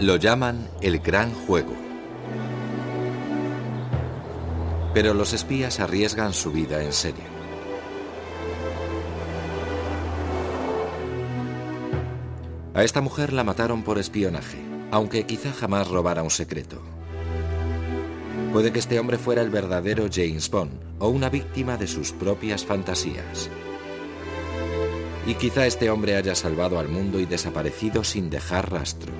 Lo llaman el gran juego. Pero los espías arriesgan su vida en serio. A esta mujer la mataron por espionaje, aunque quizá jamás robara un secreto. Puede que este hombre fuera el verdadero James Bond o una víctima de sus propias fantasías. Y quizá este hombre haya salvado al mundo y desaparecido sin dejar rastro.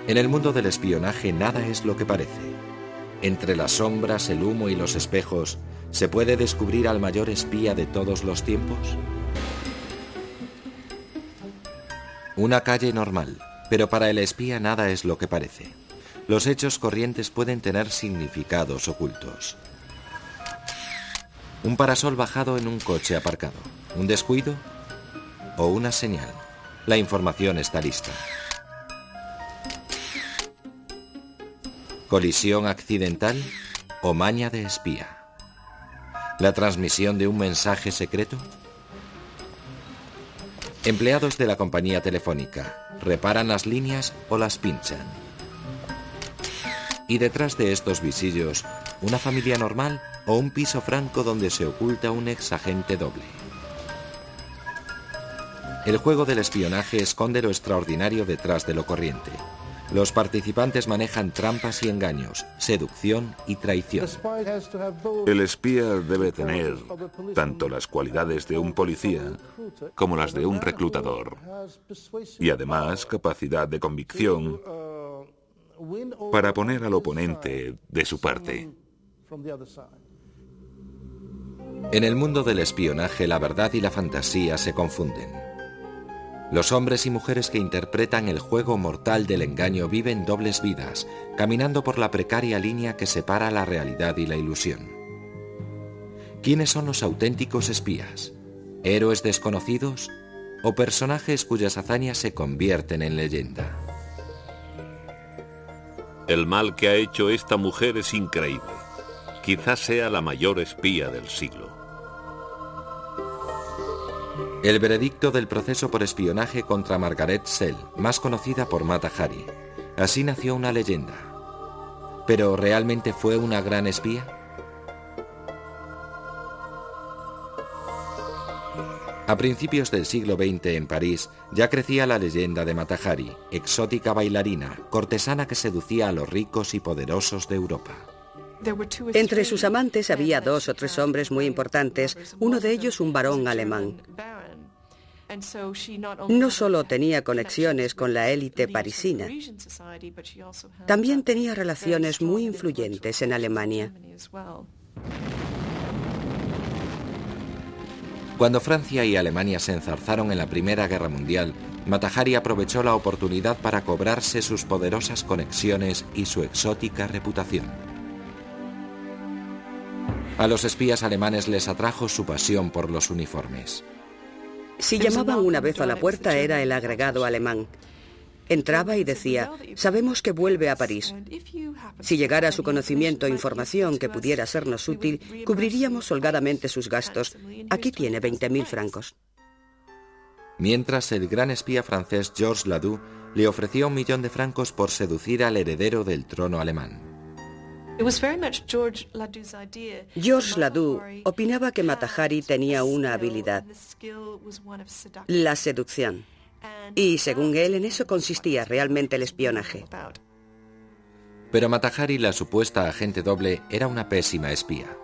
En el mundo del espionaje nada es lo que parece. Entre las sombras, el humo y los espejos, ¿se puede descubrir al mayor espía de todos los tiempos? Una calle normal, pero para el espía nada es lo que parece. Los hechos corrientes pueden tener significados ocultos. Un parasol bajado en un coche aparcado, un descuido o una señal. La información está lista. ¿Colisión accidental o maña de espía? ¿La transmisión de un mensaje secreto? Empleados de la compañía telefónica, ¿reparan las líneas o las pinchan? Y detrás de estos visillos, ¿una familia normal o un piso franco donde se oculta un exagente doble? El juego del espionaje esconde lo extraordinario detrás de lo corriente. Los participantes manejan trampas y engaños, seducción y traición. El espía debe tener tanto las cualidades de un policía como las de un reclutador. Y además capacidad de convicción para poner al oponente de su parte. En el mundo del espionaje, la verdad y la fantasía se confunden. Los hombres y mujeres que interpretan el juego mortal del engaño viven dobles vidas, caminando por la precaria línea que separa la realidad y la ilusión. ¿Quiénes son los auténticos espías? ¿Héroes desconocidos o personajes cuyas hazañas se convierten en leyenda? El mal que ha hecho esta mujer es increíble. Quizás sea la mayor espía del siglo. El veredicto del proceso por espionaje contra Margaret Sell, más conocida por Mata Hari. Así nació una leyenda. ¿Pero realmente fue una gran espía? A principios del siglo XX en París ya crecía la leyenda de Mata Hari, exótica bailarina, cortesana que seducía a los ricos y poderosos de Europa. Entre sus amantes había 2 o 3 hombres muy importantes, uno de ellos un barón alemán. No solo tenía conexiones con la élite parisina, también tenía relaciones muy influyentes en Alemania. Cuando Francia y Alemania se enzarzaron en la Primera Guerra Mundial, Mata Hari aprovechó la oportunidad para cobrarse sus poderosas conexiones y su exótica reputación. A los espías alemanes les atrajo su pasión por los uniformes. Si llamaban una vez a la puerta era el agregado alemán. Entraba y decía, sabemos que vuelve a París. Si llegara a su conocimiento información que pudiera sernos útil, cubriríamos holgadamente sus gastos. Aquí tiene 20.000 francos. Mientras el gran espía francés Georges Ladoux le ofreció 1 millón de francos por seducir al heredero del trono alemán. Georges Ladoux opinaba que Mata Hari tenía una habilidad, la seducción. Y según él, en eso consistía realmente el espionaje. Pero Mata Hari, la supuesta agente doble, era una pésima espía.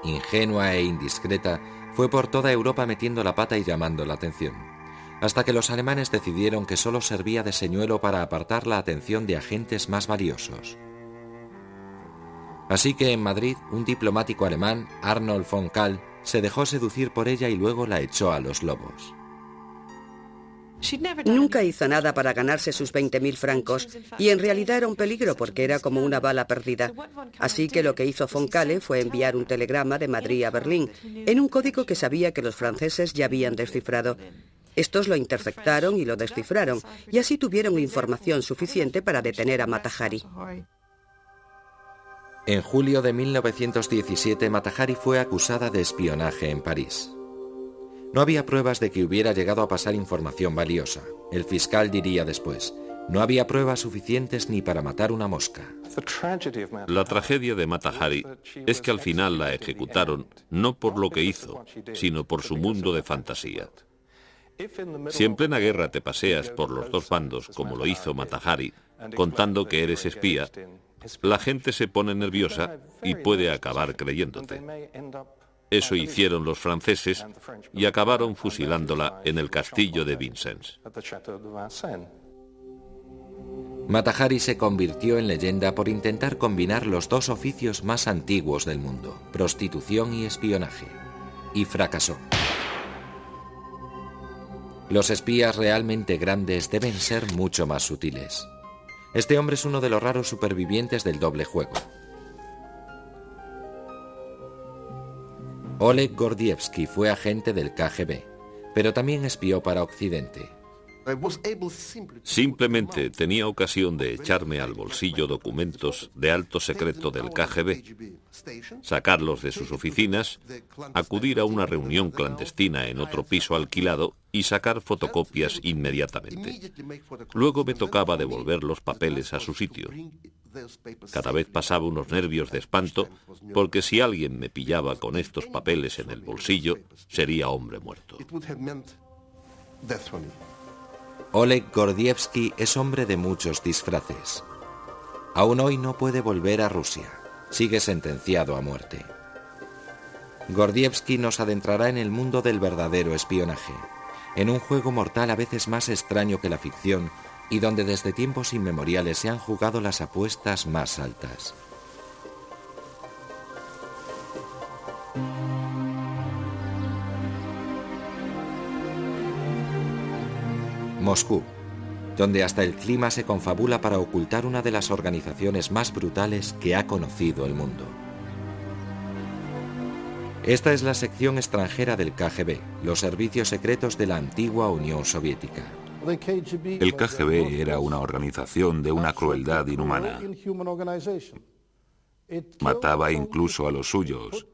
Ingenua e indiscreta, fue por toda Europa metiendo la pata y llamando la atención. Hasta que los alemanes decidieron que solo servía de señuelo para apartar la atención de agentes más valiosos. Así que en Madrid, un diplomático alemán, Arnold von Kahl, se dejó seducir por ella y luego la echó a los lobos. Nunca hizo nada para ganarse sus 20.000 francos y en realidad era un peligro porque era como una bala perdida. Así que lo que hizo von Kahl fue enviar un telegrama de Madrid a Berlín en un código que sabía que los franceses ya habían descifrado. Estos lo interceptaron y lo descifraron y así tuvieron información suficiente para detener a Mata Hari. En julio de 1917, Mata Hari fue acusada de espionaje en París. No había pruebas de que hubiera llegado a pasar información valiosa. El fiscal diría después, No había pruebas suficientes ni para matar una mosca. La tragedia de Mata Hari es que al final la ejecutaron no por lo que hizo, sino por su mundo de fantasía. Si en plena guerra te paseas por los dos bandos, como lo hizo Mata Hari, contando que eres espía, la gente se pone nerviosa y puede acabar creyéndote. Eso hicieron los franceses y acabaron fusilándola en el castillo de Vincennes. Mata Hari se convirtió en leyenda por intentar combinar los dos oficios más antiguos del mundo, prostitución y espionaje, y fracasó. Los espías realmente grandes deben ser mucho más sutiles. Este hombre es uno de los raros supervivientes del doble juego. Oleg Gordievsky fue agente del KGB, pero también espió para Occidente. Simplemente tenía ocasión de echarme al bolsillo documentos de alto secreto del KGB, sacarlos de sus oficinas, acudir a una reunión clandestina en otro piso alquilado y sacar fotocopias inmediatamente. Luego me tocaba devolver los papeles a su sitio. Cada vez pasaba unos nervios de espanto, porque si alguien me pillaba con estos papeles en el bolsillo, sería hombre muerto. Oleg Gordievsky es hombre de muchos disfraces. Aún hoy no puede volver a Rusia. Sigue sentenciado a muerte. Gordievsky nos adentrará en el mundo del verdadero espionaje, en un juego mortal a veces más extraño que la ficción y donde desde tiempos inmemoriales se han jugado las apuestas más altas. Moscú, donde hasta el clima se confabula para ocultar una de las organizaciones más brutales que ha conocido el mundo. Esta es la sección extranjera del KGB, los servicios secretos de la antigua Unión Soviética. El KGB era una organización de una crueldad inhumana. Mataba incluso a los suyos.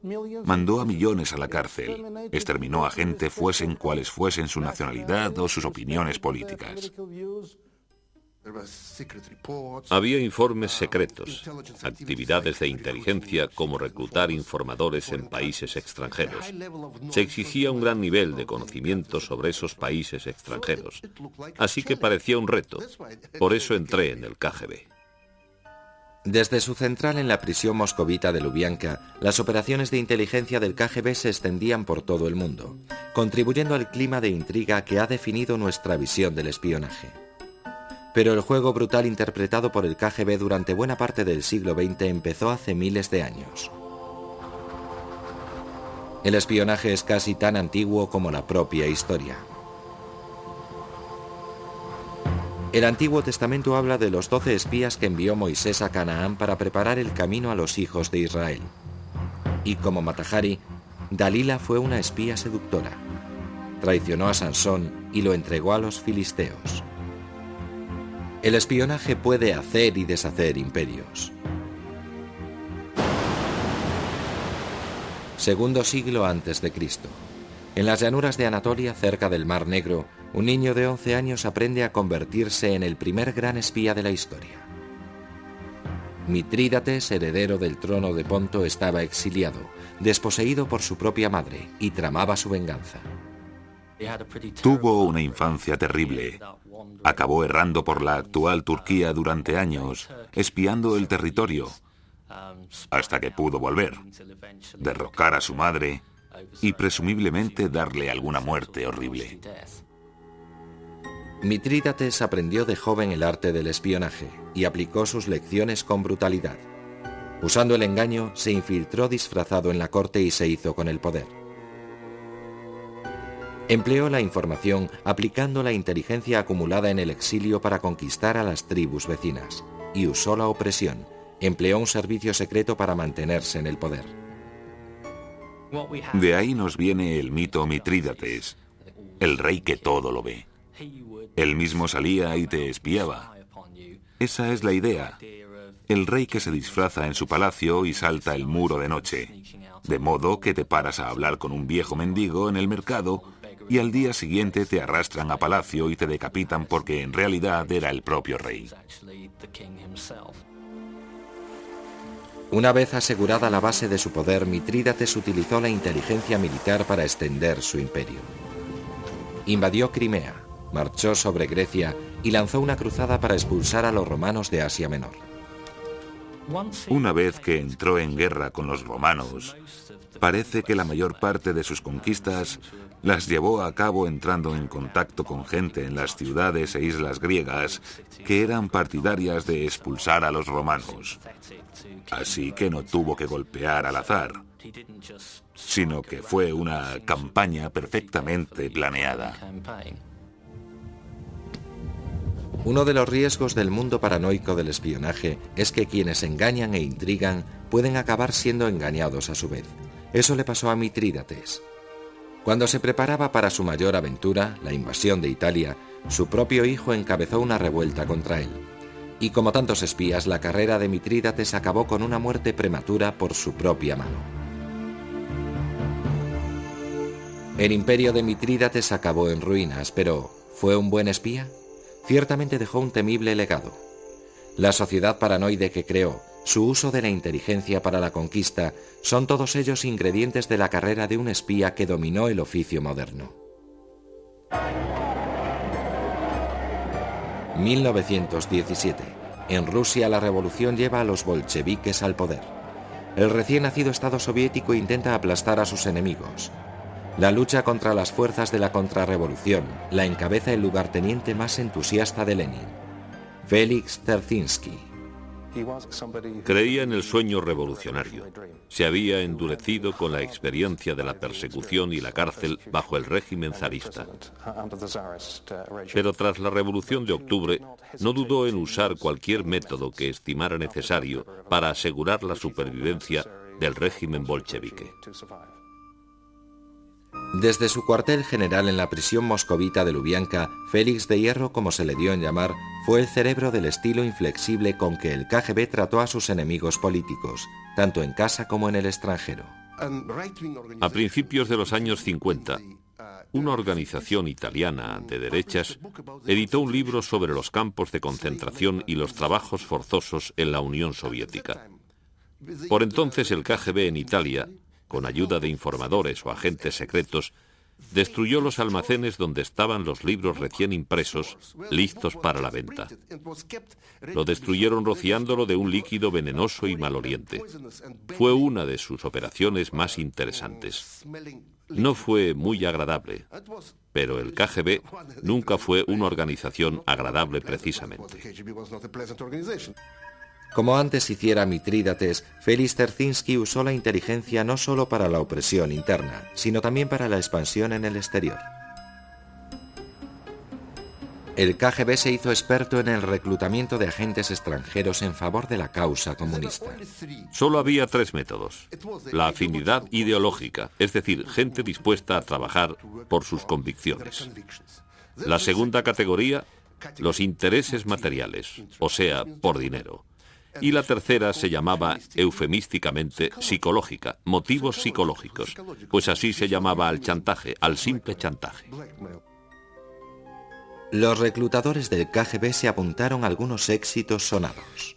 Mandó a millones a la cárcel. Exterminó a gente fuesen cuales fuesen su nacionalidad o sus opiniones políticas. Había informes secretos, actividades de inteligencia como reclutar informadores en países extranjeros. Se exigía un gran nivel de conocimiento sobre esos países extranjeros. Así que parecía un reto. Por eso entré en el KGB. Desde su central en la prisión moscovita de Lubianka, las operaciones de inteligencia del KGB se extendían por todo el mundo, contribuyendo al clima de intriga que ha definido nuestra visión del espionaje. Pero el juego brutal interpretado por el KGB durante buena parte del siglo XX empezó hace miles de años. El espionaje es casi tan antiguo como la propia historia. El Antiguo Testamento habla de los 12 espías que envió Moisés a Canaán para preparar el camino a los hijos de Israel. Y como Mata Hari, Dalila fue una espía seductora. Traicionó a Sansón y lo entregó a los filisteos. El espionaje puede hacer y deshacer imperios. Segundo siglo antes de Cristo. En las llanuras de Anatolia, cerca del Mar Negro, un niño de 11 años aprende a convertirse en el primer gran espía de la historia. Mitrídates, heredero del trono de Ponto, estaba exiliado, desposeído por su propia madre, y tramaba su venganza. Tuvo una infancia terrible. Acabó errando por la actual Turquía durante años, espiando el territorio, hasta que pudo volver, derrocar a su madre y presumiblemente darle alguna muerte horrible. Mitrídates aprendió de joven el arte del espionaje y aplicó sus lecciones con brutalidad. Usando el engaño, se infiltró disfrazado en la corte y se hizo con el poder. Empleó la información aplicando la inteligencia acumulada en el exilio para conquistar a las tribus vecinas y usó la opresión. Empleó un servicio secreto para mantenerse en el poder. De ahí nos viene el mito Mitrídates, el rey que todo lo ve. Él mismo salía y te espiaba. Esa es la idea. El rey que se disfraza en su palacio y salta el muro de noche, de modo que te paras a hablar con un viejo mendigo en el mercado y al día siguiente te arrastran a palacio y te decapitan porque en realidad era el propio rey. Una vez asegurada la base de su poder, Mitrídates utilizó la inteligencia militar para extender su imperio. Invadió Crimea, marchó sobre Grecia y lanzó una cruzada para expulsar a los romanos de Asia Menor. Una vez que entró en guerra con los romanos, parece que la mayor parte de sus conquistas las llevó a cabo entrando en contacto con gente en las ciudades e islas griegas que eran partidarias de expulsar a los romanos. Así que no tuvo que golpear al azar, sino que fue una campaña perfectamente planeada. Uno de los riesgos del mundo paranoico del espionaje es que quienes engañan e intrigan pueden acabar siendo engañados a su vez. Eso le pasó a Mitrídates. Cuando se preparaba para su mayor aventura, la invasión de Italia, su propio hijo encabezó una revuelta contra él. Y como tantos espías, la carrera de Mitrídates acabó con una muerte prematura por su propia mano. El imperio de Mitrídates acabó en ruinas, pero ¿fue un buen espía? Ciertamente dejó un temible legado. La sociedad paranoide que creó, su uso de la inteligencia para la conquista, son todos ellos ingredientes de la carrera de un espía que dominó el oficio moderno. 1917. En Rusia la revolución lleva a los bolcheviques al poder. El recién nacido Estado soviético intenta aplastar a sus enemigos. La lucha contra las fuerzas de la contrarrevolución la encabeza el lugarteniente más entusiasta de Lenin, Félix Dzerzhinsky. Creía en el sueño revolucionario. Se había endurecido con la experiencia de la persecución y la cárcel bajo el régimen zarista. Pero tras la Revolución de Octubre, no dudó en usar cualquier método que estimara necesario para asegurar la supervivencia del régimen bolchevique. Desde su cuartel general en la prisión moscovita de Lubianka, Félix de Hierro, como se le dio en llamar, fue el cerebro del estilo inflexible con que el KGB trató a sus enemigos políticos, tanto en casa como en el extranjero. A principios de los años 50, una organización italiana de derechas editó un libro sobre los campos de concentración y los trabajos forzosos en la Unión Soviética. Por entonces el KGB en Italia, con ayuda de informadores o agentes secretos, destruyó los almacenes donde estaban los libros recién impresos, listos para la venta. Lo destruyeron rociándolo de un líquido venenoso y maloliente. Fue una de sus operaciones más interesantes. No fue muy agradable, pero el KGB nunca fue una organización agradable precisamente. Como antes hiciera Mitrídates, Félix Dzerzhinsky usó la inteligencia no solo para la opresión interna, sino también para la expansión en el exterior. El KGB se hizo experto en el reclutamiento de agentes extranjeros en favor de la causa comunista. Solo había tres métodos: la afinidad ideológica, es decir, gente dispuesta a trabajar por sus convicciones. La segunda categoría, los intereses materiales, o sea, por dinero. Y la tercera se llamaba eufemísticamente psicológica, motivos psicológicos, pues así se llamaba al chantaje, al simple chantaje. Los reclutadores del KGB se apuntaron a algunos éxitos sonados.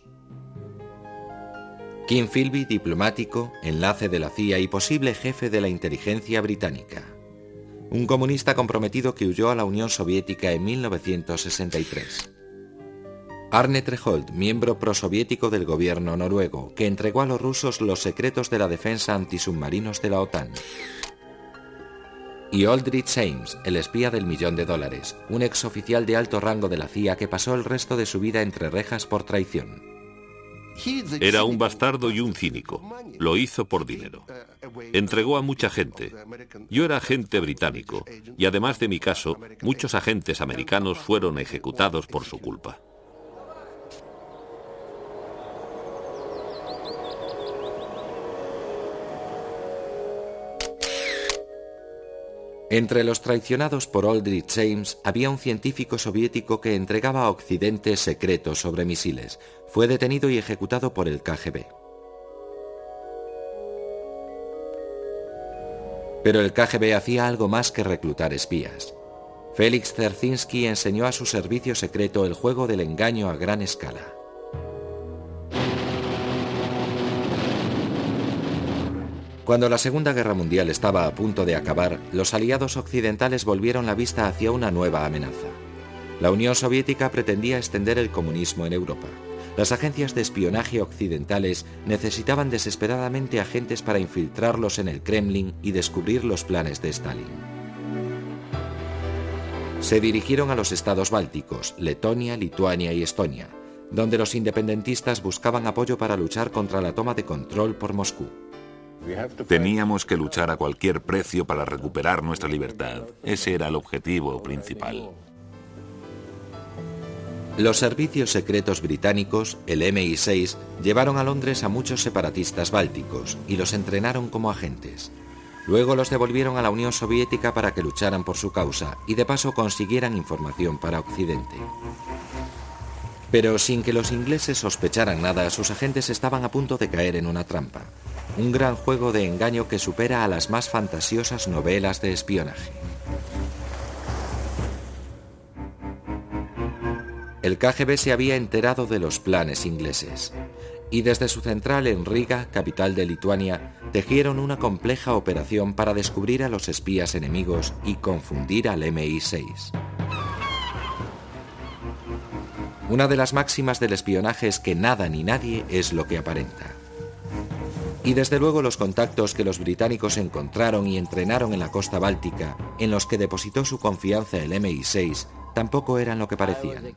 Kim Philby, diplomático, enlace de la CIA y posible jefe de la inteligencia británica. Un comunista comprometido que huyó a la Unión Soviética en 1963. Arne Treholt, miembro prosoviético del gobierno noruego, que entregó a los rusos los secretos de la defensa antisubmarinos de la OTAN. Y Aldrich Ames, el espía del $1.000.000, un exoficial de alto rango de la CIA que pasó el resto de su vida entre rejas por traición. Era un bastardo y un cínico. Lo hizo por dinero. Entregó a mucha gente. Yo era agente británico, y además de mi caso, muchos agentes americanos fueron ejecutados por su culpa. Entre los traicionados por Aldrich Ames había un científico soviético que entregaba a Occidente secretos sobre misiles. Fue detenido y ejecutado por el KGB. Pero el KGB hacía algo más que reclutar espías. Félix Dzerzhinsky enseñó a su servicio secreto el juego del engaño a gran escala. Cuando la Segunda Guerra Mundial estaba a punto de acabar, los aliados occidentales volvieron la vista hacia una nueva amenaza. La Unión Soviética pretendía extender el comunismo en Europa. Las agencias de espionaje occidentales necesitaban desesperadamente agentes para infiltrarlos en el Kremlin y descubrir los planes de Stalin. Se dirigieron a los estados bálticos, Letonia, Lituania y Estonia, donde los independentistas buscaban apoyo para luchar contra la toma de control por Moscú. Teníamos que luchar a cualquier precio para recuperar nuestra libertad. Ese era el objetivo principal. Los servicios secretos británicos, el MI6, llevaron a Londres a muchos separatistas bálticos y los entrenaron como agentes. Luego los devolvieron a la Unión Soviética para que lucharan por su causa y de paso consiguieran información para Occidente. Pero sin que los ingleses sospecharan nada, sus agentes estaban a punto de caer en una trampa. Un gran juego de engaño que supera a las más fantasiosas novelas de espionaje. El KGB se había enterado de los planes ingleses y desde su central en Riga, capital de Lituania, tejieron una compleja operación para descubrir a los espías enemigos y confundir al MI6. Una de las máximas del espionaje es que nada ni nadie es lo que aparenta. Y desde luego los contactos que los británicos encontraron y entrenaron en la costa báltica, en los que depositó su confianza el MI6, tampoco eran lo que parecían.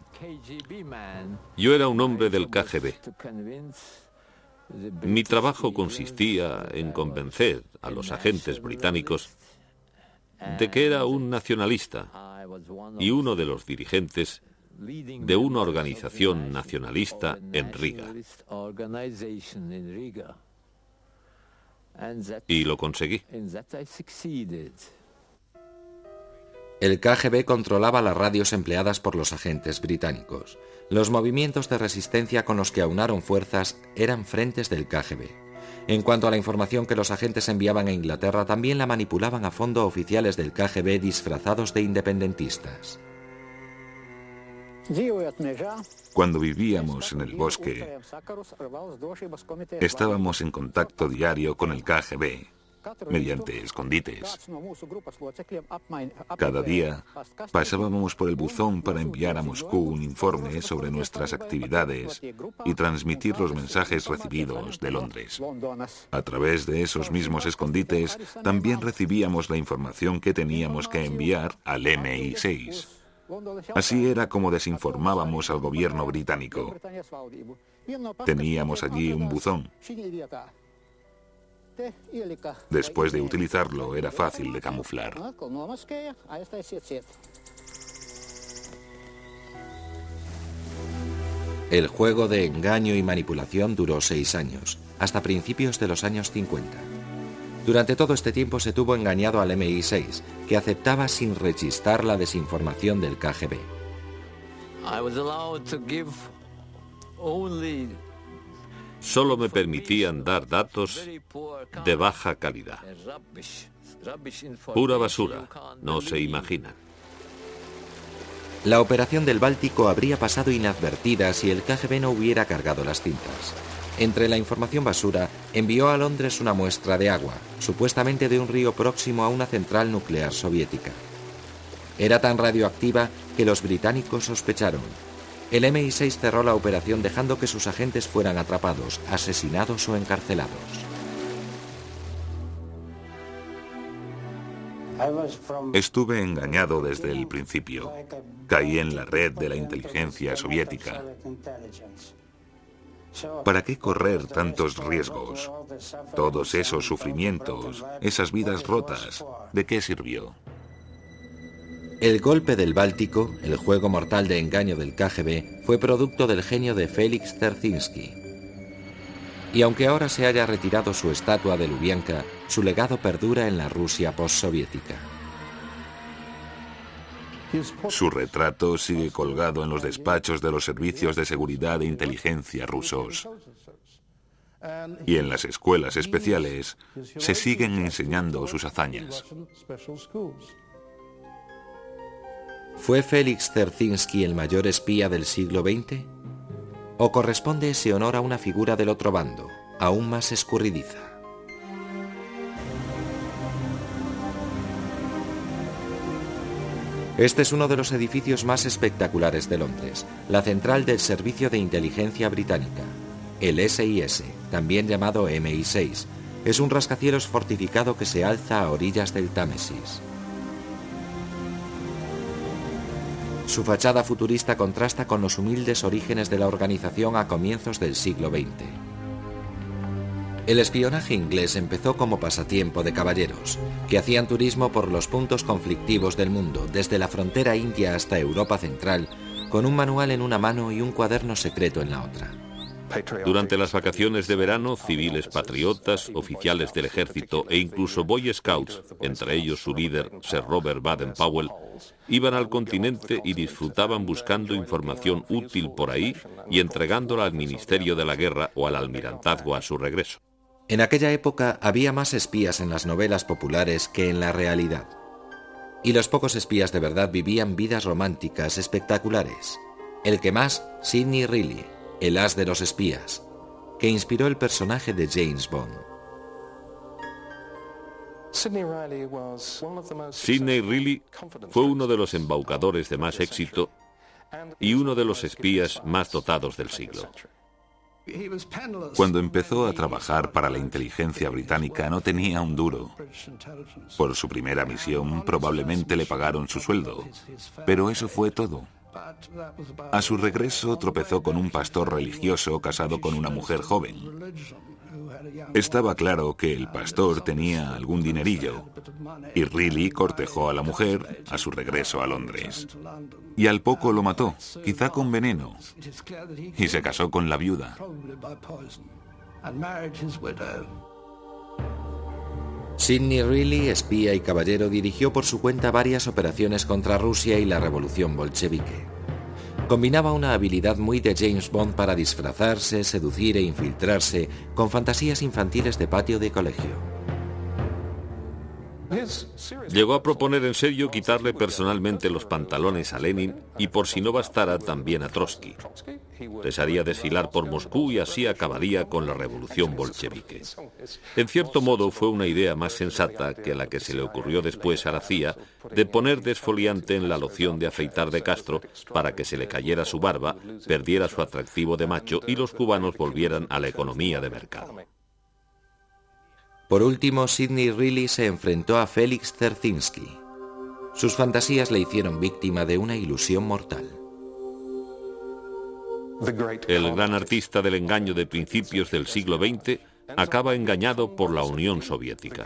Yo era un hombre del KGB. Mi trabajo consistía en convencer a los agentes británicos de que era un nacionalista y uno de los dirigentes de una organización nacionalista en Riga. Y lo conseguí. El KGB controlaba las radios empleadas por los agentes británicos. Los movimientos de resistencia con los que aunaron fuerzas eran frentes del KGB. En cuanto a la información que los agentes enviaban a Inglaterra, también la manipulaban a fondo oficiales del KGB disfrazados de independentistas. Cuando vivíamos en el bosque, estábamos en contacto diario con el KGB, mediante escondites. Cada día pasábamos por el buzón para enviar a Moscú un informe sobre nuestras actividades y transmitir los mensajes recibidos de Londres. A través de esos mismos escondites también recibíamos la información que teníamos que enviar al MI6. Así era como desinformábamos al gobierno británico. Teníamos allí un buzón. Después de utilizarlo, era fácil de camuflar. El juego de engaño y manipulación duró 6 años, hasta principios de los años 50. Durante todo este tiempo se tuvo engañado al MI6, que aceptaba sin rechistar la desinformación del KGB. Solo me permitían dar datos de baja calidad. Pura basura, no se imaginan. La operación del Báltico habría pasado inadvertida si el KGB no hubiera cargado las cintas. Entre la información basura, envió a Londres una muestra de agua, supuestamente de un río próximo a una central nuclear soviética. Era tan radioactiva que los británicos sospecharon. El MI6 cerró la operación dejando que sus agentes fueran atrapados, asesinados o encarcelados. Estuve engañado desde el principio. Caí en la red de la inteligencia soviética. ¿Para qué correr tantos riesgos? Todos esos sufrimientos, esas vidas rotas, ¿de qué sirvió? El golpe del Báltico, el juego mortal de engaño del KGB, fue producto del genio de Félix Dzerzhinsky. Y aunque ahora se haya retirado su estatua de Lubianka, su legado perdura en la Rusia postsoviética. Su retrato sigue colgado en los despachos de los servicios de seguridad e inteligencia rusos. Y en las escuelas especiales se siguen enseñando sus hazañas. ¿Fue Félix Dzerzhinsky el mayor espía del siglo XX? ¿O corresponde ese honor a una figura del otro bando, aún más escurridiza? Este es uno de los edificios más espectaculares de Londres, la central del Servicio de Inteligencia Británica. El SIS, también llamado MI6, es un rascacielos fortificado que se alza a orillas del Támesis. Su fachada futurista contrasta con los humildes orígenes de la organización a comienzos del siglo XX. El espionaje inglés empezó como pasatiempo de caballeros, que hacían turismo por los puntos conflictivos del mundo, desde la frontera india hasta Europa Central, con un manual en una mano y un cuaderno secreto en la otra. Durante las vacaciones de verano, civiles patriotas, oficiales del ejército e incluso Boy Scouts, entre ellos su líder, Sir Robert Baden-Powell, iban al continente y disfrutaban buscando información útil por ahí y entregándola al Ministerio de la Guerra o al Almirantazgo a su regreso. En aquella época había más espías en las novelas populares que en la realidad. Y los pocos espías de verdad vivían vidas románticas espectaculares. El que más, Sidney Reilly, el as de los espías, que inspiró el personaje de James Bond. Sidney Reilly fue uno de los embaucadores de más éxito y uno de los espías más dotados del siglo. Cuando empezó a trabajar para la inteligencia británica no tenía un duro. Por su primera misión probablemente le pagaron su sueldo, pero eso fue todo. A su regreso tropezó con un pastor religioso casado con una mujer joven. Estaba claro que el pastor tenía algún dinerillo, y Reilly cortejó a la mujer a su regreso a Londres. Y al poco lo mató, quizá con veneno, y se casó con la viuda. Sidney Reilly, espía y caballero, dirigió por su cuenta varias operaciones contra Rusia y la revolución bolchevique. Combinaba una habilidad muy de James Bond para disfrazarse, seducir e infiltrarse con fantasías infantiles de patio de colegio. Llegó a proponer en serio quitarle personalmente los pantalones a Lenin y, por si no bastara, también a Trotsky. Les haría desfilar por Moscú y así acabaría con la revolución bolchevique. En cierto modo fue una idea más sensata que la que se le ocurrió después a la CIA de poner desfoliante en la loción de afeitar de Castro para que se le cayera su barba, perdiera su atractivo de macho y los cubanos volvieran a la economía de mercado. Por último, Sidney Reilly se enfrentó a Félix Dzerzhinsky. Sus fantasías le hicieron víctima de una ilusión mortal. El gran artista del engaño de principios del siglo XX acaba engañado por la Unión Soviética.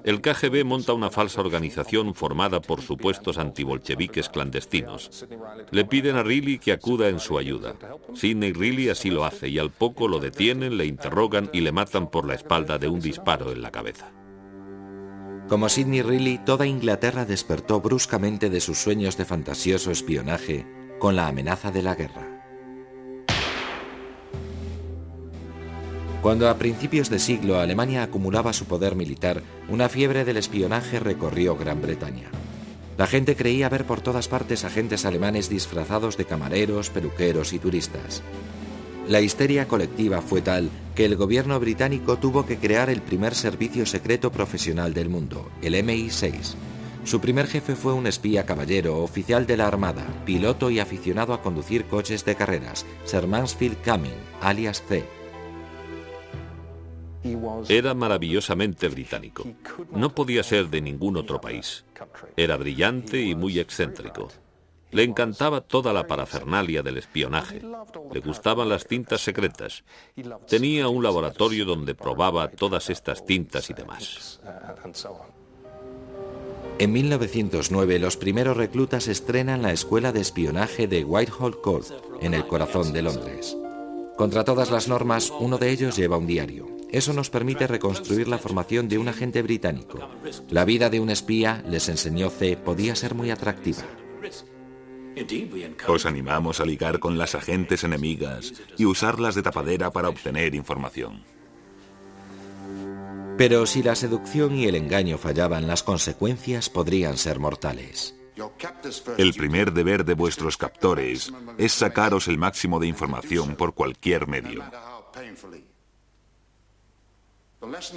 El KGB monta una falsa organización formada por supuestos antibolcheviques clandestinos. Le piden a Reilly que acuda en su ayuda. Sidney Reilly así lo hace y al poco lo detienen, le interrogan y le matan por la espalda de un disparo en la cabeza. Como Sidney Reilly, toda Inglaterra despertó bruscamente de sus sueños de fantasioso espionaje con la amenaza de la guerra. Cuando a principios de siglo Alemania acumulaba su poder militar, una fiebre del espionaje recorrió Gran Bretaña. La gente creía ver por todas partes agentes alemanes disfrazados de camareros, peluqueros y turistas. La histeria colectiva fue tal que el gobierno británico tuvo que crear el primer servicio secreto profesional del mundo, el MI6. Su primer jefe fue un espía caballero, oficial de la Armada, piloto y aficionado a conducir coches de carreras, Sir Mansfield Cumming, alias C. Era maravillosamente británico. No podía ser de ningún otro país. Era brillante y muy excéntrico. Le encantaba toda la parafernalia del espionaje. Le gustaban las tintas secretas. Tenía un laboratorio donde probaba todas estas tintas y demás. En 1909, los primeros reclutas estrenan la escuela de espionaje de Whitehall Court, en el corazón de Londres. Contra todas las normas, uno de ellos lleva un diario. Eso nos permite reconstruir la formación de un agente británico. La vida de un espía, les enseñó C, podía ser muy atractiva. Os animamos a ligar con las agentes enemigas y usarlas de tapadera para obtener información. Pero si la seducción y el engaño fallaban, las consecuencias podrían ser mortales. El primer deber de vuestros captores es sacaros el máximo de información por cualquier medio.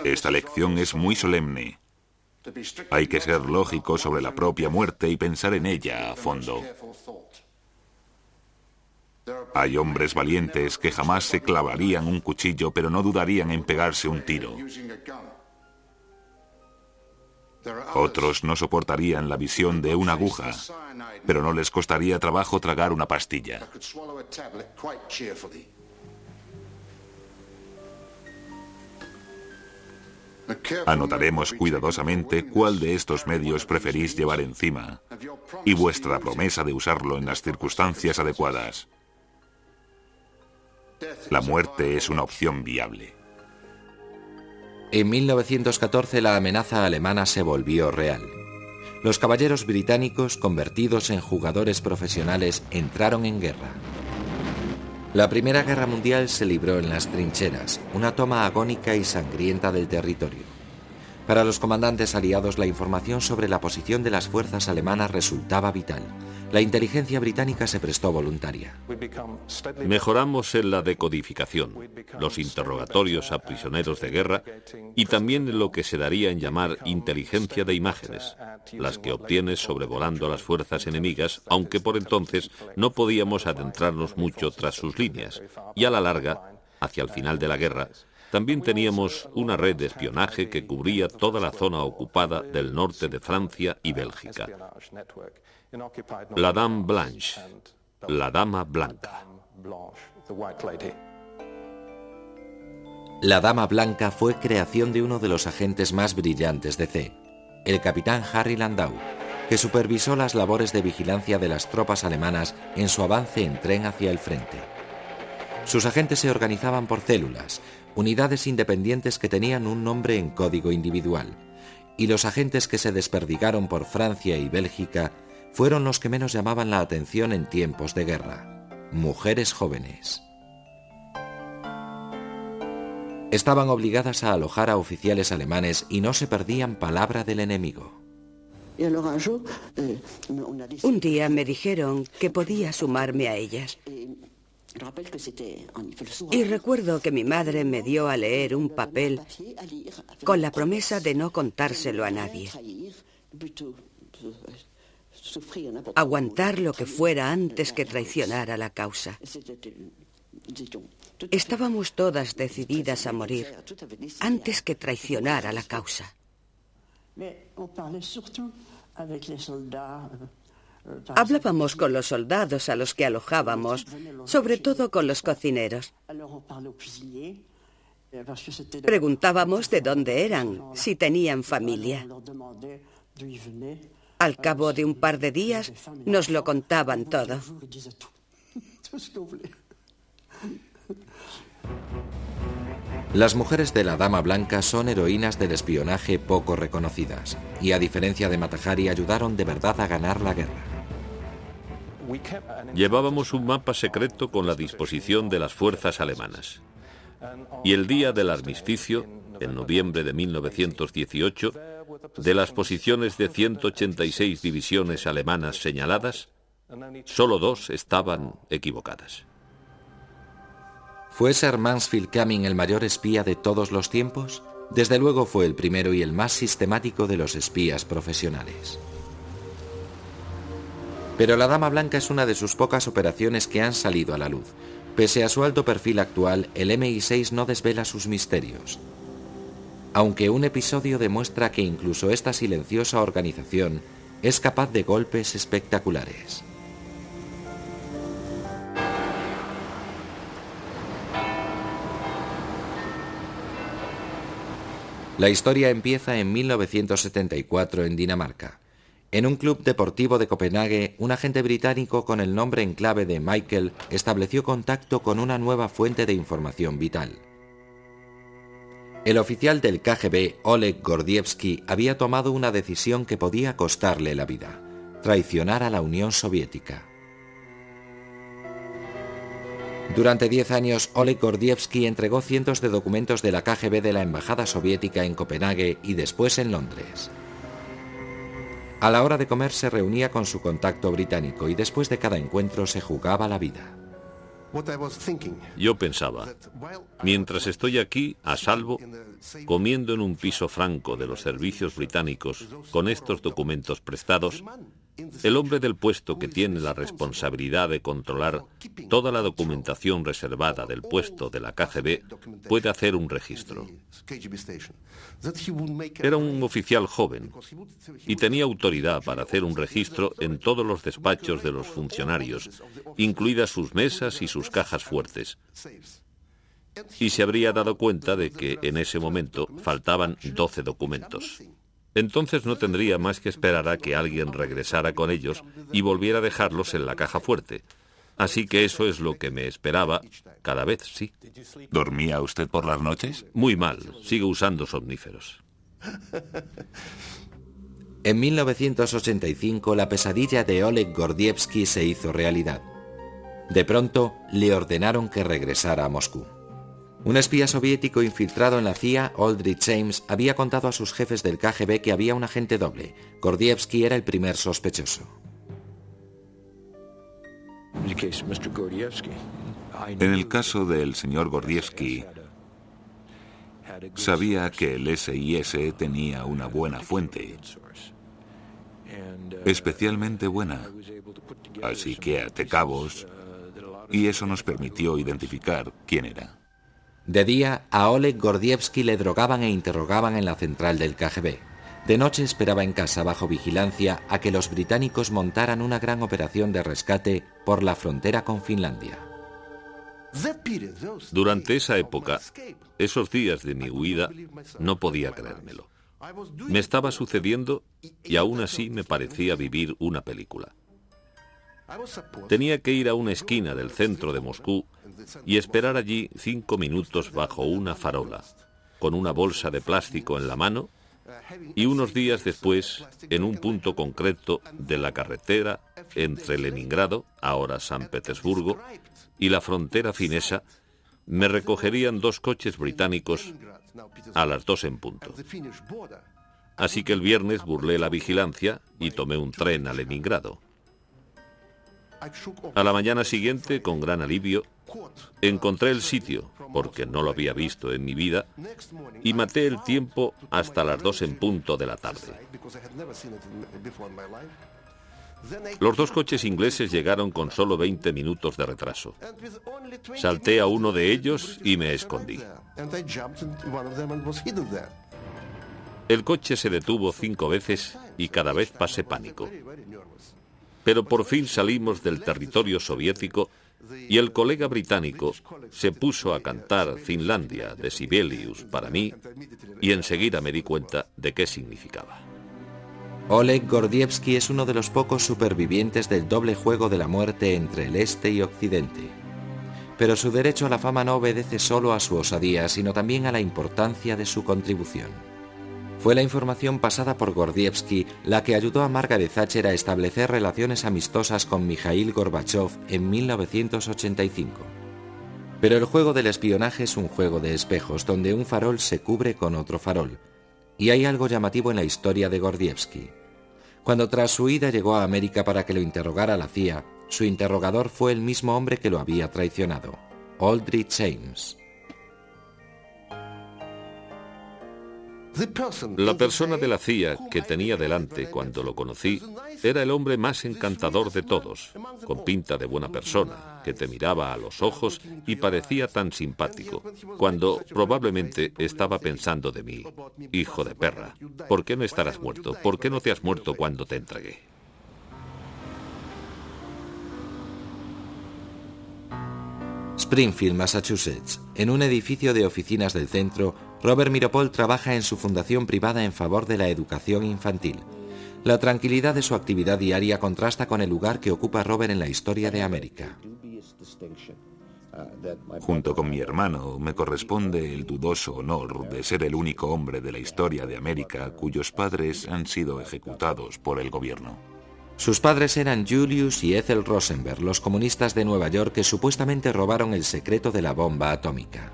Esta lección es muy solemne. Hay que ser lógico sobre la propia muerte y pensar en ella a fondo. Hay hombres valientes que jamás se clavarían un cuchillo, pero no dudarían en pegarse un tiro. Otros no soportarían la visión de una aguja, pero no les costaría trabajo tragar una pastilla. Anotaremos cuidadosamente cuál de estos medios preferís llevar encima y vuestra promesa de usarlo en las circunstancias adecuadas. La muerte es una opción viable. En 1914 la amenaza alemana se volvió real. Los caballeros británicos, convertidos en jugadores profesionales, entraron en guerra. La Primera Guerra Mundial se libró en las trincheras, una toma agónica y sangrienta del territorio. Para los comandantes aliados, la información sobre la posición de las fuerzas alemanas resultaba vital. La inteligencia británica se prestó voluntaria. Mejoramos en la decodificación, los interrogatorios a prisioneros de guerra y también en lo que se daría en llamar inteligencia de imágenes, las que obtienes sobrevolando las fuerzas enemigas, aunque por entonces no podíamos adentrarnos mucho tras sus líneas, y a la larga, hacia el final de la guerra, también teníamos una red de espionaje que cubría toda la zona ocupada del norte de Francia y Bélgica. La Dame Blanche, la Dama Blanca. La Dama Blanca fue creación de uno de los agentes más brillantes de C, el capitán Harry Landau, que supervisó las labores de vigilancia de las tropas alemanas en su avance en tren hacia el frente. Sus agentes se organizaban por células, unidades independientes que tenían un nombre en código individual, y los agentes que se desperdigaron por Francia y Bélgica fueron los que menos llamaban la atención en tiempos de guerra: mujeres jóvenes. Estaban obligadas a alojar a oficiales alemanes y no se perdían palabra del enemigo. Un día me dijeron que podía sumarme a ellas. Y recuerdo que mi madre me dio a leer un papel con la promesa de no contárselo a nadie. Aguantar lo que fuera antes que traicionar a la causa. Estábamos todas decididas a morir antes que traicionar a la causa. Hablábamos con los soldados a los que alojábamos, sobre todo con los cocineros. Preguntábamos de dónde eran, si tenían familia. Al cabo de un par de días nos lo contaban todo. Las mujeres de la Dama Blanca son heroínas del espionaje poco reconocidas, y a diferencia de Mata Hari ayudaron de verdad a ganar la guerra. Llevábamos un mapa secreto con la disposición de las fuerzas alemanas. Y el día del armisticio, en noviembre de 1918, de las posiciones de 186 divisiones alemanas señaladas, solo 2 estaban equivocadas. ¿Fue Sir Mansfield Cumming el mayor espía de todos los tiempos? Desde luego fue el primero y el más sistemático de los espías profesionales. Pero la Dama Blanca es una de sus pocas operaciones que han salido a la luz. Pese a su alto perfil actual, el MI6 no desvela sus misterios. Aunque un episodio demuestra que incluso esta silenciosa organización es capaz de golpes espectaculares. La historia empieza en 1974 en Dinamarca. En un club deportivo de Copenhague, un agente británico con el nombre en clave de Michael estableció contacto con una nueva fuente de información vital. El oficial del KGB, Oleg Gordievsky, había tomado una decisión que podía costarle la vida: traicionar a la Unión Soviética. Durante 10 años, Oleg Gordievsky entregó cientos de documentos de la KGB de la Embajada Soviética en Copenhague y después en Londres. A la hora de comer se reunía con su contacto británico y después de cada encuentro se jugaba la vida. Yo pensaba, mientras estoy aquí, a salvo, comiendo en un piso franco de los servicios británicos con estos documentos prestados, el hombre del puesto que tiene la responsabilidad de controlar toda la documentación reservada del puesto de la KGB puede hacer un registro. Era un oficial joven y tenía autoridad para hacer un registro en todos los despachos de los funcionarios, incluidas sus mesas y sus cajas fuertes. Y se habría dado cuenta de que en ese momento faltaban 12 documentos. Entonces no tendría más que esperar a que alguien regresara con ellos y volviera a dejarlos en la caja fuerte. Así que eso es lo que me esperaba cada vez, sí. ¿Dormía usted por las noches? Muy mal, sigo usando somníferos. En 1985, la pesadilla de Oleg Gordievsky se hizo realidad. De pronto, le ordenaron que regresara a Moscú. Un espía soviético infiltrado en la CIA, Aldrich James, había contado a sus jefes del KGB que había un agente doble. Gordievsky era el primer sospechoso. En el caso del señor Gordievsky, sabía que el SIS tenía una buena fuente, especialmente buena, así que até cabos, y eso nos permitió identificar quién era. De día, a Oleg Gordievsky le drogaban e interrogaban en la central del KGB. De noche esperaba en casa bajo vigilancia a que los británicos montaran una gran operación de rescate por la frontera con Finlandia. Durante esa época, esos días de mi huida, no podía creérmelo. Me estaba sucediendo y aún así me parecía vivir una película. Tenía que ir a una esquina del centro de Moscú y esperar allí 5 minutos bajo una farola, con una bolsa de plástico en la mano, y unos días después, en un punto concreto de la carretera entre Leningrado, ahora San Petersburgo, y la frontera finesa, me recogerían 2 coches británicos a las 2 en punto. Así que el viernes burlé la vigilancia y tomé un tren a Leningrado. A la mañana siguiente, con gran alivio, encontré el sitio, porque no lo había visto en mi vida, y maté el tiempo hasta las 2 en punto de la tarde. Los 2 coches ingleses llegaron con solo 20 minutos de retraso. Salté a uno de ellos y me escondí. El coche se detuvo 5 veces y cada vez pasé pánico. Pero por fin salimos del territorio soviético y el colega británico se puso a cantar Finlandia de Sibelius para mí y enseguida me di cuenta de qué significaba. Oleg Gordievsky es uno de los pocos supervivientes del doble juego de la muerte entre el Este y Occidente. Pero su derecho a la fama no obedece solo a su osadía, sino también a la importancia de su contribución. Fue la información pasada por Gordievsky la que ayudó a Margaret Thatcher a establecer relaciones amistosas con Mikhail Gorbachev en 1985. Pero el juego del espionaje es un juego de espejos donde un farol se cubre con otro farol. Y hay algo llamativo en la historia de Gordievsky. Cuando tras su huida llegó a América para que lo interrogara la CIA, su interrogador fue el mismo hombre que lo había traicionado, Aldrich James. La persona de la CIA que tenía delante cuando lo conocí era el hombre más encantador de todos, con pinta de buena persona, que te miraba a los ojos y parecía tan simpático, cuando probablemente estaba pensando de mí: hijo de perra, ¿por qué no estarás muerto? ¿Por qué no te has muerto cuando te entregué? Springfield, Massachusetts. En un edificio de oficinas del centro, Robert Miropol trabaja en su fundación privada en favor de la educación infantil. La tranquilidad de su actividad diaria contrasta con el lugar que ocupa Robert en la historia de América. Junto con mi hermano, me corresponde el dudoso honor de ser el único hombre de la historia de América cuyos padres han sido ejecutados por el gobierno. Sus padres eran Julius y Ethel Rosenberg, los comunistas de Nueva York que supuestamente robaron el secreto de la bomba atómica.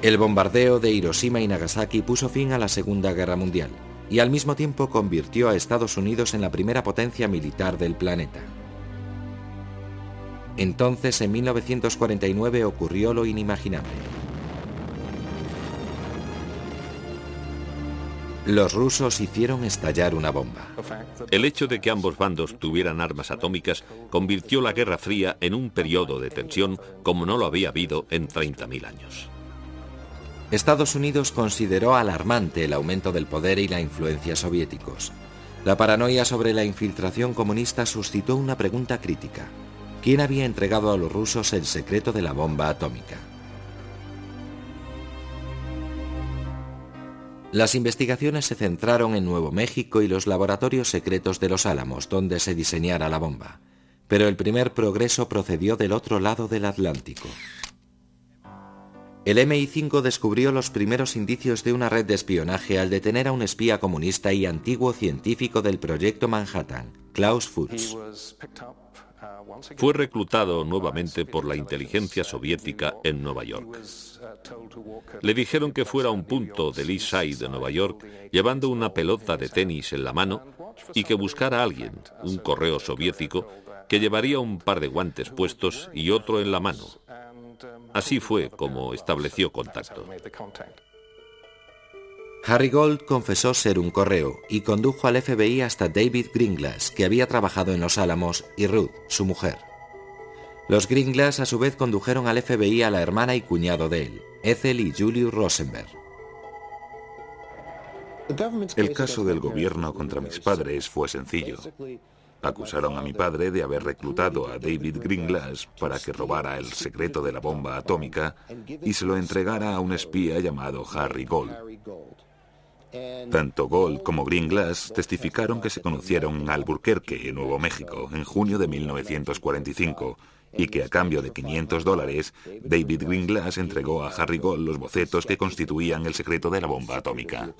El bombardeo de Hiroshima y Nagasaki puso fin a la Segunda Guerra Mundial y al mismo tiempo convirtió a Estados Unidos en la primera potencia militar del planeta. Entonces, en 1949, ocurrió lo inimaginable. Los rusos hicieron estallar una bomba. El hecho de que ambos bandos tuvieran armas atómicas convirtió la Guerra Fría en un periodo de tensión como no lo había habido en 30.000 años. Estados Unidos consideró alarmante el aumento del poder y la influencia soviéticos. La paranoia sobre la infiltración comunista suscitó una pregunta crítica. ¿Quién había entregado a los rusos el secreto de la bomba atómica? Las investigaciones se centraron en Nuevo México y los laboratorios secretos de Los Álamos, donde se diseñara la bomba. Pero el primer progreso procedió del otro lado del Atlántico. El MI5 descubrió los primeros indicios de una red de espionaje al detener a un espía comunista y antiguo científico del Proyecto Manhattan, Klaus Fuchs. Fue reclutado nuevamente por la inteligencia soviética en Nueva York. Le dijeron que fuera a un punto del East Side de Nueva York llevando una pelota de tenis en la mano y que buscara a alguien, un correo soviético, que llevaría un par de guantes puestos y otro en la mano. Así fue como estableció contacto. Harry Gold confesó ser un correo y condujo al FBI hasta David Greenglass, que había trabajado en Los Álamos, y Ruth, su mujer. Los Greenglass a su vez condujeron al FBI a la hermana y cuñado de él, Ethel y Julius Rosenberg. El caso del gobierno contra mis padres fue sencillo. Acusaron a mi padre de haber reclutado a David Greenglass para que robara el secreto de la bomba atómica y se lo entregara a un espía llamado Harry Gold. Tanto Gold como Greenglass testificaron que se conocieron en Albuquerque, en Nuevo México, en junio de 1945, y que a cambio de $500, David Greenglass entregó a Harry Gold los bocetos que constituían el secreto de la bomba atómica.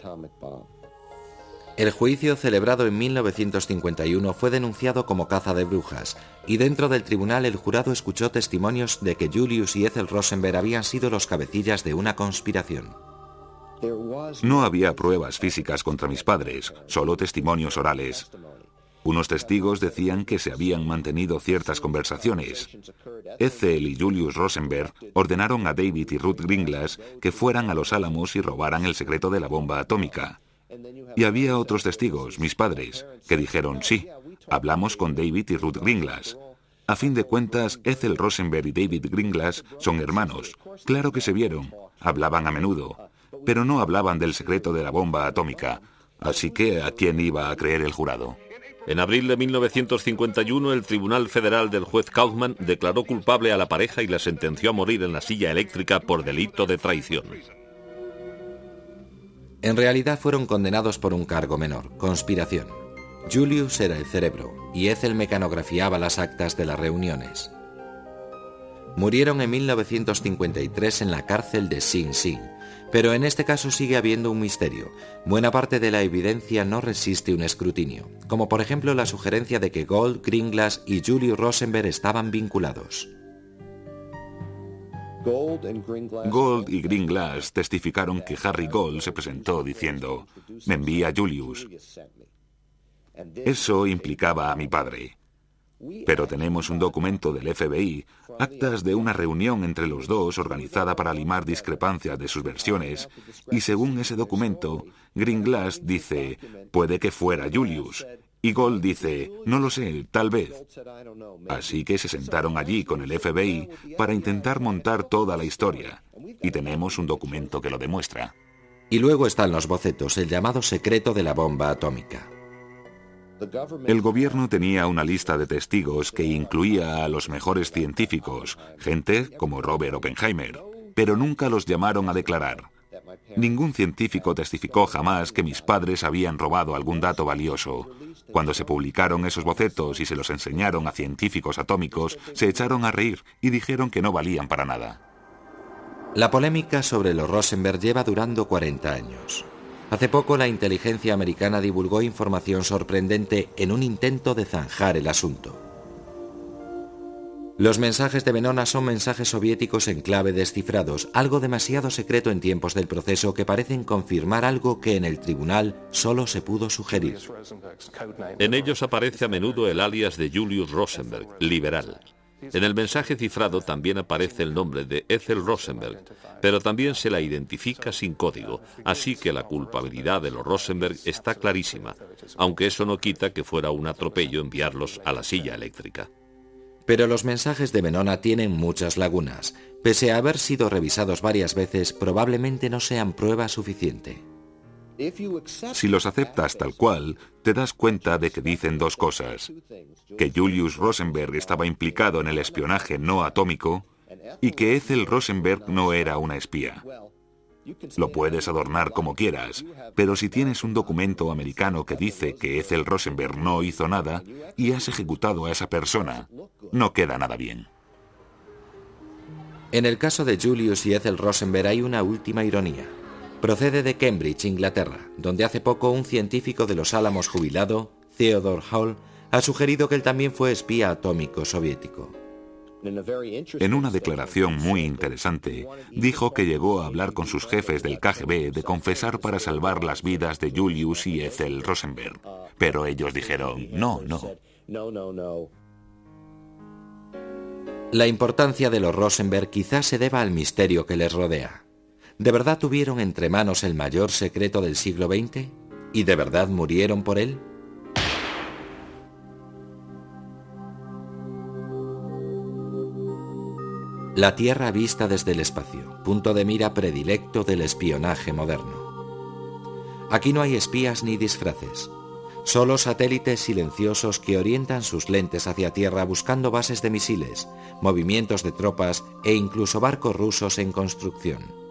El juicio, celebrado en 1951, fue denunciado como caza de brujas, y dentro del tribunal el jurado escuchó testimonios de que Julius y Ethel Rosenberg habían sido los cabecillas de una conspiración. No había pruebas físicas contra mis padres, solo testimonios orales. Unos testigos decían que se habían mantenido ciertas conversaciones. Ethel y Julius Rosenberg ordenaron a David y Ruth Greenglass que fueran a Los Álamos y robaran el secreto de la bomba atómica. Y había otros testigos, mis padres, que dijeron sí, hablamos con David y Ruth Greenglass. A fin de cuentas, Ethel Rosenberg y David Greenglass son hermanos. Claro que se vieron, hablaban a menudo, pero no hablaban del secreto de la bomba atómica. Así que, ¿a quién iba a creer el jurado? En abril de 1951, el Tribunal Federal del juez Kaufman declaró culpable a la pareja y la sentenció a morir en la silla eléctrica por delito de traición. En realidad fueron condenados por un cargo menor, conspiración. Julius era el cerebro y Ethel mecanografiaba las actas de las reuniones. Murieron en 1953 en la cárcel de Sing Sing, pero en este caso sigue habiendo un misterio. Buena parte de la evidencia no resiste un escrutinio, como por ejemplo la sugerencia de que Gold, Greenglass y Julius Rosenberg estaban vinculados. Gold y Greenglass testificaron que Harry Gold se presentó diciendo, «Me envía Julius». Eso implicaba a mi padre. Pero tenemos un documento del FBI, actas de una reunión entre los dos organizada para limar discrepancias de sus versiones, y según ese documento, Greenglass dice, «Puede que fuera Julius», y Gold dice, «No lo sé, tal vez». Así que se sentaron allí con el FBI para intentar montar toda la historia, y tenemos un documento que lo demuestra. Y luego están los bocetos, el llamado secreto de la bomba atómica. El gobierno tenía una lista de testigos que incluía a los mejores científicos, gente como Robert Oppenheimer, pero nunca los llamaron a declarar. Ningún científico testificó jamás que mis padres habían robado algún dato valioso. Cuando se publicaron esos bocetos y se los enseñaron a científicos atómicos, se echaron a reír y dijeron que no valían para nada. La polémica sobre los Rosenberg lleva durando 40 años. Hace poco la inteligencia americana divulgó información sorprendente en un intento de zanjar el asunto. Los mensajes de Venona son mensajes soviéticos en clave descifrados, algo demasiado secreto en tiempos del proceso que parecen confirmar algo que en el tribunal solo se pudo sugerir. En ellos aparece a menudo el alias de Julius Rosenberg, liberal. En el mensaje cifrado también aparece el nombre de Ethel Rosenberg, pero también se la identifica sin código, así que la culpabilidad de los Rosenberg está clarísima, aunque eso no quita que fuera un atropello enviarlos a la silla eléctrica. Pero los mensajes de Venona tienen muchas lagunas. Pese a haber sido revisados varias veces, probablemente no sean prueba suficiente. Si los aceptas tal cual, te das cuenta de que dicen dos cosas: que Julius Rosenberg estaba implicado en el espionaje no atómico y que Ethel Rosenberg no era una espía. Lo puedes adornar como quieras, pero si tienes un documento americano que dice que Ethel Rosenberg no hizo nada y has ejecutado a esa persona, no queda nada bien. En el caso de Julius y Ethel Rosenberg hay una última ironía. Procede de Cambridge, Inglaterra, donde hace poco un científico de los Álamos jubilado, Theodore Hall, ha sugerido que él también fue espía atómico soviético. En una declaración muy interesante, dijo que llegó a hablar con sus jefes del KGB de confesar para salvar las vidas de Julius y Ethel Rosenberg. Pero ellos dijeron, no. La importancia de los Rosenberg quizás se deba al misterio que les rodea. ¿De verdad tuvieron entre manos el mayor secreto del siglo XX? ¿Y de verdad murieron por él? La Tierra vista desde el espacio, punto de mira predilecto del espionaje moderno. Aquí no hay espías ni disfraces, solo satélites silenciosos que orientan sus lentes hacia Tierra buscando bases de misiles, movimientos de tropas e incluso barcos rusos en construcción.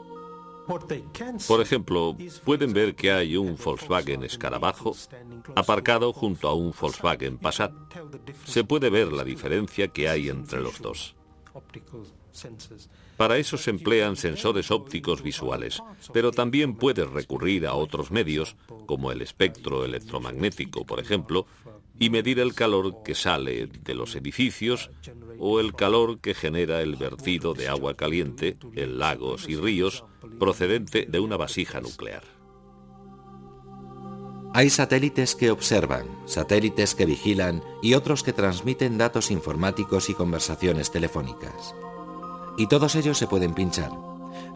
Por ejemplo, pueden ver que hay un Volkswagen Escarabajo aparcado junto a un Volkswagen Passat. Se puede ver la diferencia que hay entre los dos. Para eso se emplean sensores ópticos visuales, pero también puedes recurrir a otros medios, como el espectro electromagnético, por ejemplo, y medir el calor que sale de los edificios o el calor que genera el vertido de agua caliente en lagos y ríos procedente de una vasija nuclear. Hay satélites que observan, satélites que vigilan y otros que transmiten datos informáticos y conversaciones telefónicas. Y todos ellos se pueden pinchar.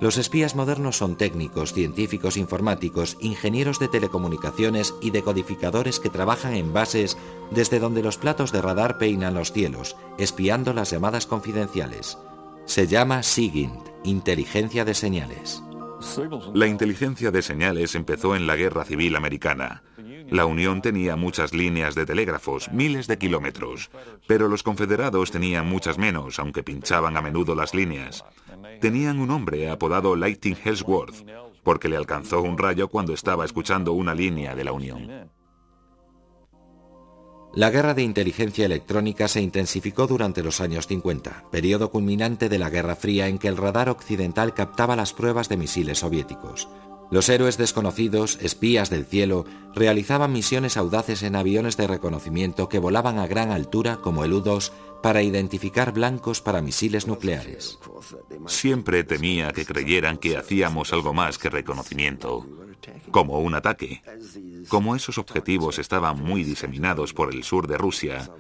Los espías modernos son técnicos, científicos informáticos, ingenieros de telecomunicaciones y decodificadores que trabajan en bases desde donde los platos de radar peinan los cielos, espiando las llamadas confidenciales. Se llama SIGINT, inteligencia de señales. La inteligencia de señales empezó en la Guerra Civil Americana. La Unión tenía muchas líneas de telégrafos, miles de kilómetros, pero los confederados tenían muchas menos, aunque pinchaban a menudo las líneas. Tenían un hombre apodado Lightning Ellsworth, porque le alcanzó un rayo cuando estaba escuchando una línea de la Unión. La guerra de inteligencia electrónica se intensificó durante los años 50, periodo culminante de la Guerra Fría en que el radar occidental captaba las pruebas de misiles soviéticos. Los héroes desconocidos, espías del cielo, realizaban misiones audaces en aviones de reconocimiento que volaban a gran altura como el U-2 para identificar blancos para misiles nucleares. Siempre temía que creyeran que hacíamos algo más que reconocimiento, como un ataque. Como esos objetivos estaban muy diseminados por el sur de Rusia,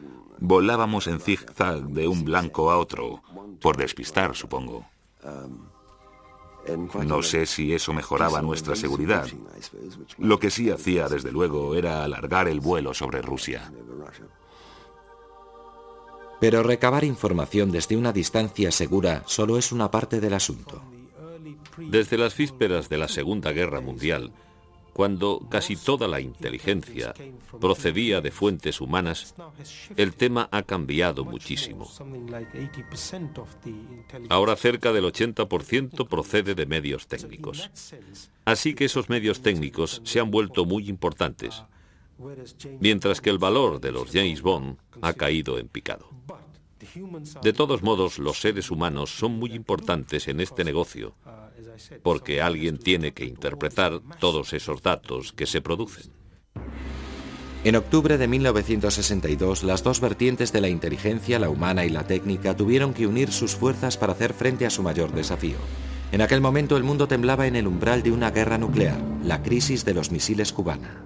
volábamos en zigzag de un blanco a otro, por despistar, supongo. No sé si eso mejoraba nuestra seguridad. Lo que sí hacía, desde luego, era alargar el vuelo sobre Rusia. Pero recabar información desde una distancia segura solo es una parte del asunto. Desde las vísperas de la Segunda Guerra Mundial, cuando casi toda la inteligencia procedía de fuentes humanas, el tema ha cambiado muchísimo. Ahora cerca del 80% procede de medios técnicos. Así que esos medios técnicos se han vuelto muy importantes, mientras que el valor de los James Bond ha caído en picado. De todos modos, los seres humanos son muy importantes en este negocio, porque alguien tiene que interpretar todos esos datos que se producen. En octubre de 1962, las dos vertientes de la inteligencia, la humana y la técnica, tuvieron que unir sus fuerzas para hacer frente a su mayor desafío. En aquel momento el mundo temblaba en el umbral de una guerra nuclear, la crisis de los misiles cubana.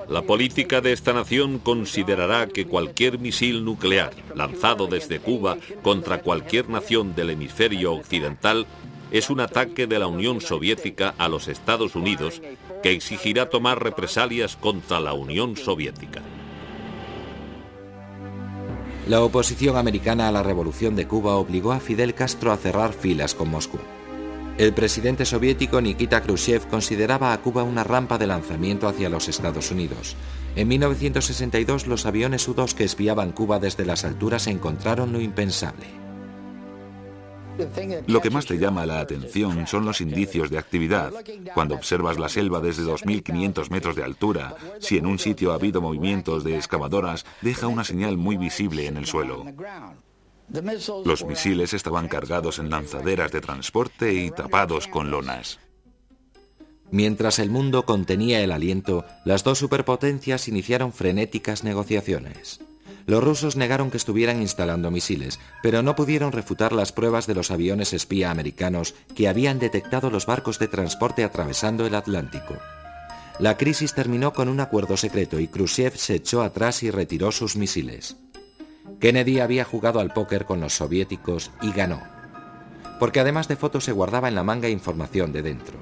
La política de esta nación considerará que cualquier misil nuclear lanzado desde Cuba contra cualquier nación del hemisferio occidental es un ataque de la Unión Soviética a los Estados Unidos que exigirá tomar represalias contra la Unión Soviética. La oposición americana a la revolución de Cuba obligó a Fidel Castro a cerrar filas con Moscú. El presidente soviético Nikita Khrushchev consideraba a Cuba una rampa de lanzamiento hacia los Estados Unidos. En 1962 los aviones U-2 que espiaban Cuba desde las alturas encontraron lo impensable. Lo que más te llama la atención son los indicios de actividad. Cuando observas la selva desde 2.500 metros de altura, si en un sitio ha habido movimientos de excavadoras, deja una señal muy visible en el suelo. Los misiles estaban cargados en lanzaderas de transporte y tapados con lonas. Mientras el mundo contenía el aliento, las dos superpotencias iniciaron frenéticas negociaciones. Los rusos negaron que estuvieran instalando misiles, pero no pudieron refutar las pruebas de los aviones espía americanos que habían detectado los barcos de transporte atravesando el Atlántico. La crisis terminó con un acuerdo secreto y Khrushchev se echó atrás y retiró sus misiles. Kennedy había jugado al póker con los soviéticos y ganó, porque además de fotos se guardaba en la manga información de dentro.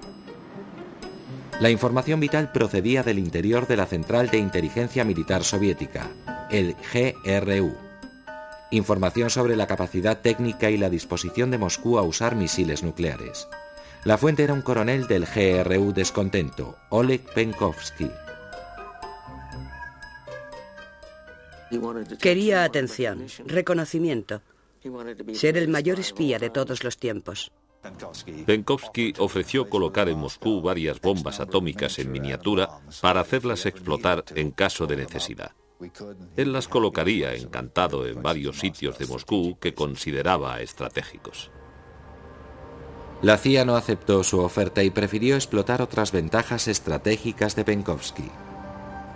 La información vital procedía del interior de la Central de Inteligencia Militar Soviética, el GRU. Información sobre la capacidad técnica y la disposición de Moscú a usar misiles nucleares. La fuente era un coronel del GRU descontento, Oleg Penkovsky. Quería atención, reconocimiento, ser el mayor espía de todos los tiempos. Penkovsky ofreció colocar en Moscú varias bombas atómicas en miniatura para hacerlas explotar en caso de necesidad. Él las colocaría encantado en varios sitios de Moscú que consideraba estratégicos. La CIA no aceptó su oferta y prefirió explotar otras ventajas estratégicas de Penkovsky.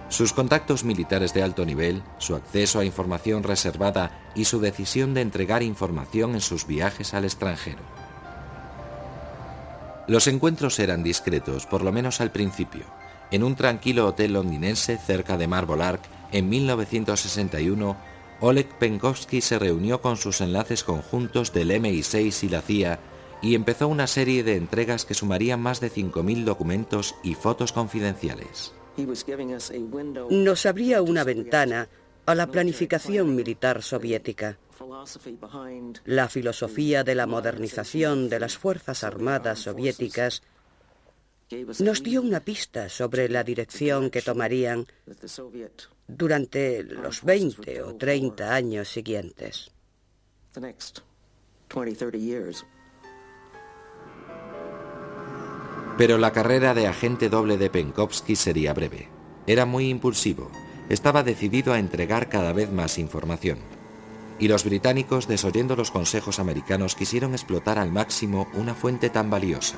Sus contactos militares de alto nivel, su acceso a información reservada y su decisión de entregar información en sus viajes al extranjero. Los encuentros eran discretos, por lo menos al principio. En un tranquilo hotel londinense cerca de Marble Arch, en 1961, Oleg Penkovsky se reunió con sus enlaces conjuntos del MI6 y la CIA y empezó una serie de entregas que sumarían más de 5.000 documentos y fotos confidenciales. Nos abría una ventana a la planificación militar soviética, la filosofía de la modernización de las Fuerzas Armadas soviéticas. Nos dio una pista sobre la dirección que tomarían durante los 20 o 30 años siguientes. Pero la carrera de agente doble de Penkovsky sería breve. Era muy impulsivo. Estaba decidido a entregar cada vez más información. Y los británicos, desoyendo los consejos americanos, quisieron explotar al máximo una fuente tan valiosa.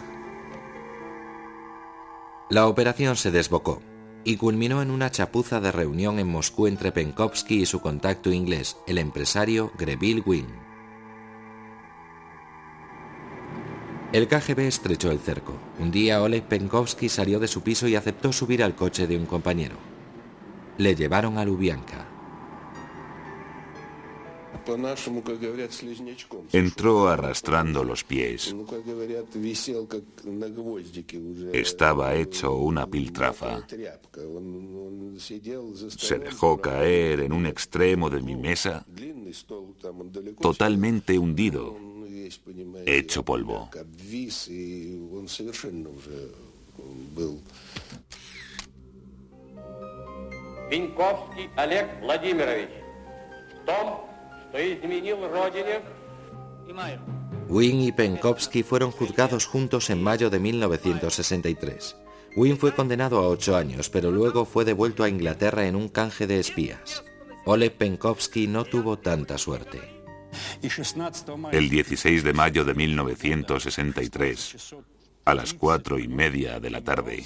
La operación se desbocó y culminó en una chapuza de reunión en Moscú entre Penkovsky y su contacto inglés, el empresario Greville Wynne. El KGB estrechó el cerco. Un día Oleg Penkovsky salió de su piso y aceptó subir al coche de un compañero. Le llevaron a Lubyanka. Entró arrastrando los pies. Estaba hecho una piltrafa. Se dejó caer en un extremo de mi mesa, totalmente hundido, hecho polvo. Penkovsky Oleg Vladimirovich. Wynne y Penkovsky fueron juzgados juntos en mayo de 1963. Wynne fue condenado a 8 años, pero luego fue devuelto a Inglaterra en un canje de espías. Oleg Penkovsky no tuvo tanta suerte. El 16 de mayo de 1963, a las 4:30 de la tarde,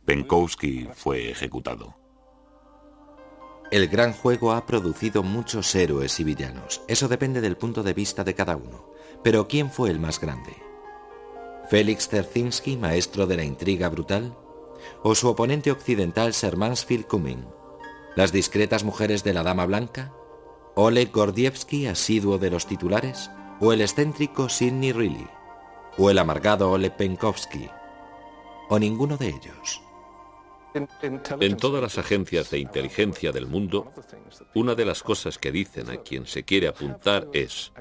Penkovsky fue ejecutado. El gran juego ha producido muchos héroes y villanos. Eso depende del punto de vista de cada uno. Pero ¿quién fue el más grande? ¿Félix Dzerzhinsky, maestro de la intriga brutal? ¿O su oponente occidental Sir Mansfield Cumming? ¿Las discretas mujeres de la Dama Blanca? ¿Oleg Gordievsky, asiduo de los titulares? ¿O el excéntrico Sidney Reilly? ¿O el amargado Oleg Penkovsky? ¿O ninguno de ellos? En todas las agencias de inteligencia del mundo, una de las cosas que dicen a quien se quiere apuntar es: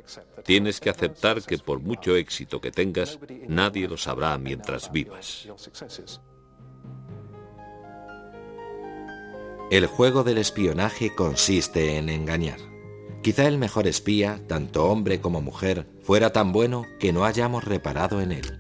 tienes que aceptar que por mucho éxito que tengas, nadie lo sabrá mientras vivas. El juego del espionaje consiste en engañar. Quizá el mejor espía, tanto hombre como mujer, fuera tan bueno que no hayamos reparado en él.